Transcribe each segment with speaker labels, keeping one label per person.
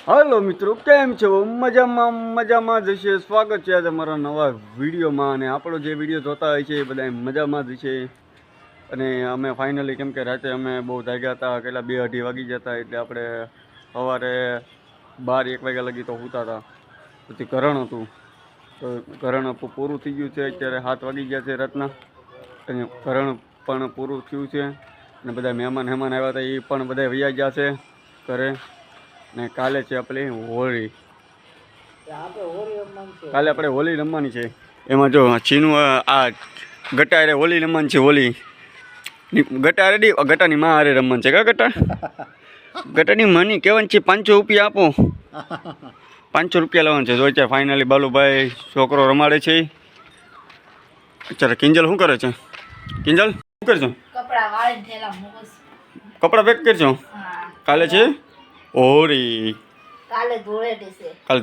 Speaker 1: Hello मित्रों, केम छो? मजामां जशे। स्वागत है आज अमारा नवा विडियो में। અને આપણો જે વિડિયો જોતા હોય છે એ બધા મજામાં જ છે। અને અમે ફાઇનલી કેમ કે રાતે અમે બહુ જાગ્યા હતા, કેટલા 2-2:30 વાગી જતા, એટલે આપણે સવારે 12-1 વાગ્યા લગી તો સૂતા હતા। પછી કરણ હતું તો કરણ પૂરું થઈ ગયું છે। અત્યારે 7 વાગી ગયા છે રાતના અને કરણ પણ પૂરું થયું છે અને બધા મહેમાન આવ્યા હતા એ પણ બધા વયા ગયા છે ઘરે। ને કાલે છે આપણી હોળી। કાલે આપણે હોળી રમવાની છે। એમાં જો ચીનું આ ગટા અરે હોળી રમવાની છે। હોળી ગટા રેડી, ગટાની માં અરે રમવાની છે। કા ગટા ગટાની માની કહેવાની છે 500 રૂપિયા આપો। 500 રૂપિયા લેવાનું છે। જો અત્યારે ફાઇનલી બાલુભાઈ છોકરો રમાડે છે। અત્યારે કિંજલ શું કરે છે? કિંજલ શું કરશો? કપડા પેક કરશો? કાલે છે હોળી, કાલે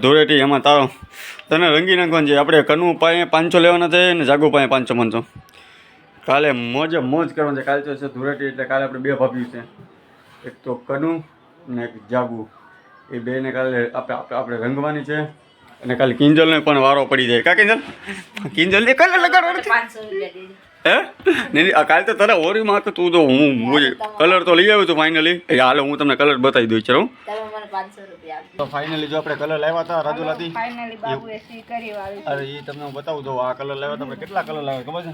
Speaker 1: ધૂળેટી। એમાં તારો તને રંગી નાખવાનું છે। આપણે કનુ પાસે 500 લેવાના છે ને જાગુ પાસે 500 કાલે મોજે મોજ કરવાનું છે। કાલે તો છે ધૂળેટી, એટલે કાલે આપણે 2 ભાભી છે, એક તો કનુ ને એક જાગુ। એ બેને કાલે આપણે રંગવાની છે અને કાલે કિંજલને પણ વારો પડી જાય। કા કિંજલ? કિંજલને કલર લગાડવાનો છે હે? નહીં કાલે તો તારા હોળીમાં તો તું તો હું કલર તો લઈ આવ્યો છું ફાઇનલી। હાલે હું તમને કલર બતાવી દઉં ચાલો। તો ફાઇનલી જો આપણે કલર લાવ્યા હતા રાજુલાથી, અરે એ તમને હું બતાવું દઉં। આ કલર લાવ્યા હતા આપણે। કેટલા કલર લાવ્યા ખબર છે?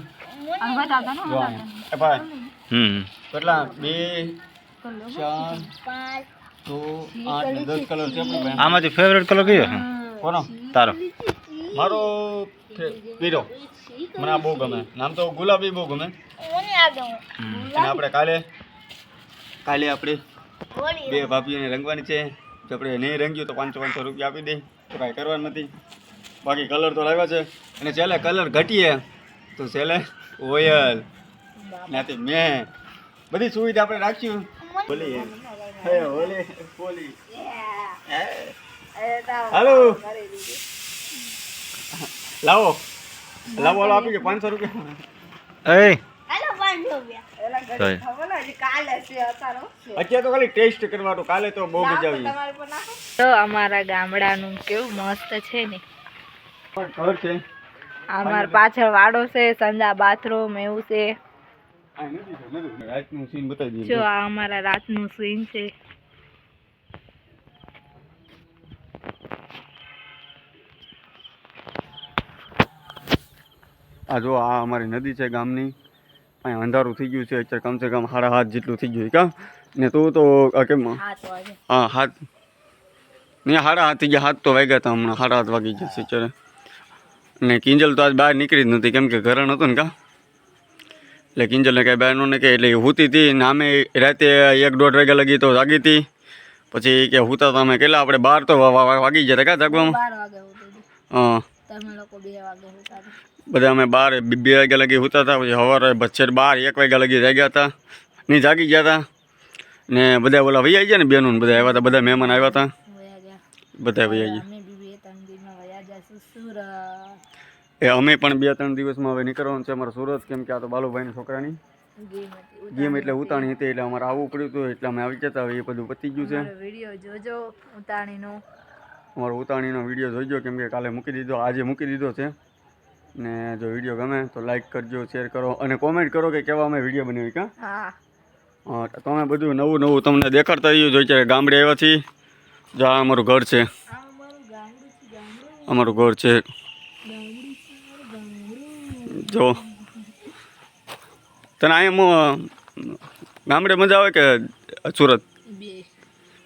Speaker 1: કેટલા? 2 4 5 6 7 8 10 કલર છે આપણી પાસે।
Speaker 2: આમાંથી ફેવરેટ કલર કયો છે?
Speaker 1: કોનો?
Speaker 2: તારો?
Speaker 1: મારો પીળો, મને આ બહુ ગમે। નામ તો ગુલાબી બહુ ગમે। અને આપણે કાલે આપણે 2 ભાભીઓને રંગવાની છે। જો આપણે નહીં રંગ્યું તો 500 રૂપિયા આપી દે, તો કાંઈ કરવાનું નથી। બાકી કલર તો લાવ્યા છે અને છેલ્લે કલર ઘટીએ તો છેલ્લે ઓયલ ત્યાંથી મેં બધી સુવિધા આપણે રાખ્યું। હોલી હે હોલી હોલી હાલો લાવો લાવો આપી દે 500 રૂપિયા।
Speaker 2: એ
Speaker 1: અત્યારે તો ખાલી ટેસ્ટ કરવાનું, કાલે તો બહુ મજા આવી।
Speaker 3: તો અમારા ગામડાનું કેવું મસ્ત છે ને।
Speaker 1: ઘર છે,
Speaker 3: અમાર પાછળ વાડો છે, સંજા બાથરૂમ એવું છે।
Speaker 1: રાતનું સીન બતાવી
Speaker 3: જો આ અમારા રાતનું સીન છે।
Speaker 1: આ જો આ અમારી નદી છે ગામની। અહીંયા અંધારું થઈ ગયું છે અત્યારે, કમસે કમ 7:30 જેટલું થઈ ગયું। કા ને તું તો કેમ? હા 7 નહીં 7:30 થઈ ગયા। 7 તો વાગ્યા હતા હમણાં, 7:30 વાગી ગયા છે અત્યારે। ને કિંજલ તો આજ બહાર નીકળી જ નથી, કેમ કે ઘરણ હતું ને કા, એટલે કિંજલને કાંઈ બહાર ન નીકળે, એટલે સૂતી હતી ને અમે રાતે 1-1:30 વાગ્યા લગી તો જાગી હતી। પછી કે સૂતા હતા અમે કેટલા, આપણે 12 તો વાગી ગયા હતા કા જાગવામાં? હા બધા અમે 2 વાગ્યા લગી સૂતા હતા। પછી સવારે 12-1 વાગ્યા લગી જાગ્યા હતા, નહીં જાગી ગયા હતા। ને બધા ઓલા વૈયા ગયા ને બેનો બધા આવ્યા હતા, બધા મહેમાન આવ્યા હતા, બધા વૈયા ગયા। એ અમે પણ 2-3 દિવસમાં હવે નીકળવાનું છે અમારે સુરત, કેમ કે આ તો બાલુભાઈના છોકરાની ગેમ એટલે ઉતાણી હતી, એટલે અમારે આવવું પડ્યું હતું, એટલે અમે આવી જતા। હવે એ બધું પતી ગયું છે।
Speaker 3: વિડીયો જોજો ઉતાણીનો,
Speaker 1: અમારો ઉતાણીનો વિડીયો જોઈજો, કેમ કે કાલે મૂકી દીધો, આજે મૂકી દીધો છે। ને જો વિડીયો ગમે તો લાઈક કરજો, શેર કરો અને કોમેન્ટ કરો કે કેવા અમે વિડીયો બનાવી। કા હા તમે બધું નવું નવું તમને દેખાડતા રહીએ। જો અત્યારે ગામડે આવ્યા છીએ, જો આ અમારું ઘર છે, અમારું ઘર છે જો। તને અહીંયા ગામડે મજા આવે કે સુરત?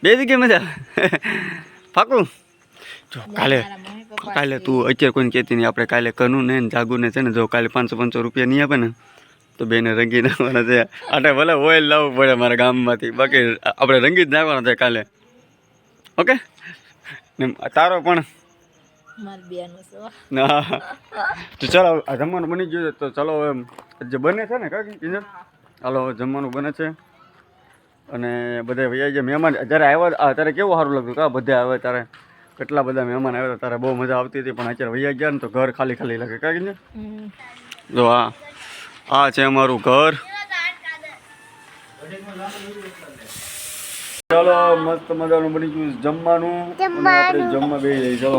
Speaker 1: 2 જગ્યાએ મજા પાકું? જો કાલે તું અત્યારે કોઈને કહેતી નહીં, આપણે કાલે કનુ ને જાગુને છે ને, જો કાલે 500 રૂપિયા નહીં આપે ને તો બેને રંગી નાખવાના છે। આટલે ભલે ઓઇલ લાવવું પડે મારા ગામમાંથી, બાકી આપણે રંગી જ નાખવાના છે કાલે। ઓકે ને તારો પણ ના તો ચાલો જમવાનું બની ગયું તો ચાલો હવે જે બને છે ને કાકી હાલો હવે જમવાનું બને છે। અને બધા વૈયા જે મહેમાન જ્યારે આવ્યા ત્યારે કેવું સારું લાગતું કા, બધા આવ્યા ત્યારે કેટલા બધા મહેમાન આવ્યા હતા, ત્યારે બહુ મજા આવતી હતી। પણ અત્યારે વૈયા ગયા ને તો ઘર ખાલી ખાલી લાગે કાકી। જો આ છે અમારું ઘર। ચાલો મસ્ત મજાનું બની ગયું જમવાનું અને આપણે જમવા બેસી જઈએ ચલો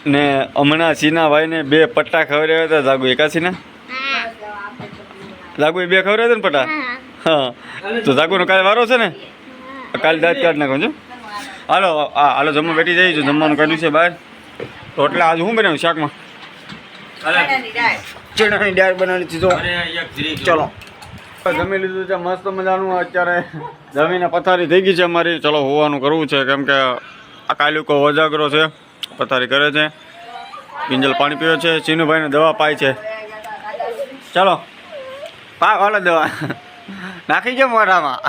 Speaker 1: ને હમણાં સીના ભાઈને 2 પટ્ટા ખવડાવ્યા હતા જાગુ એકાસીના જાગુ એ 2 ખવડાવ્યા હતા ને પટ્ટા હા તો જાગુનો કાલે વારો છે ને કાલે દાંત કાઢ નાખો છો હાલો જમવા બેઠી જઈએ જમવાનું કાઢ્યું છે બહાર રોટલા આજે શું બનાવ્યું શાકમાં ચણાની દાળ બનાવી દીધી ચલો જમી લીધું છે મસ્ત મજાનું અત્યારે જમીને પથારી થઈ ગઈ છે અમારી ચલો હોવાનું કરવું છે કેમ કે આ કાલુકો વજાગરો છે પથારી કરે છે કિંજલ પાણી પીવે છે ચીનુભાઈને દવા પાય છે ચાલો પા હાલો દવા નાખી છે મોઢામાં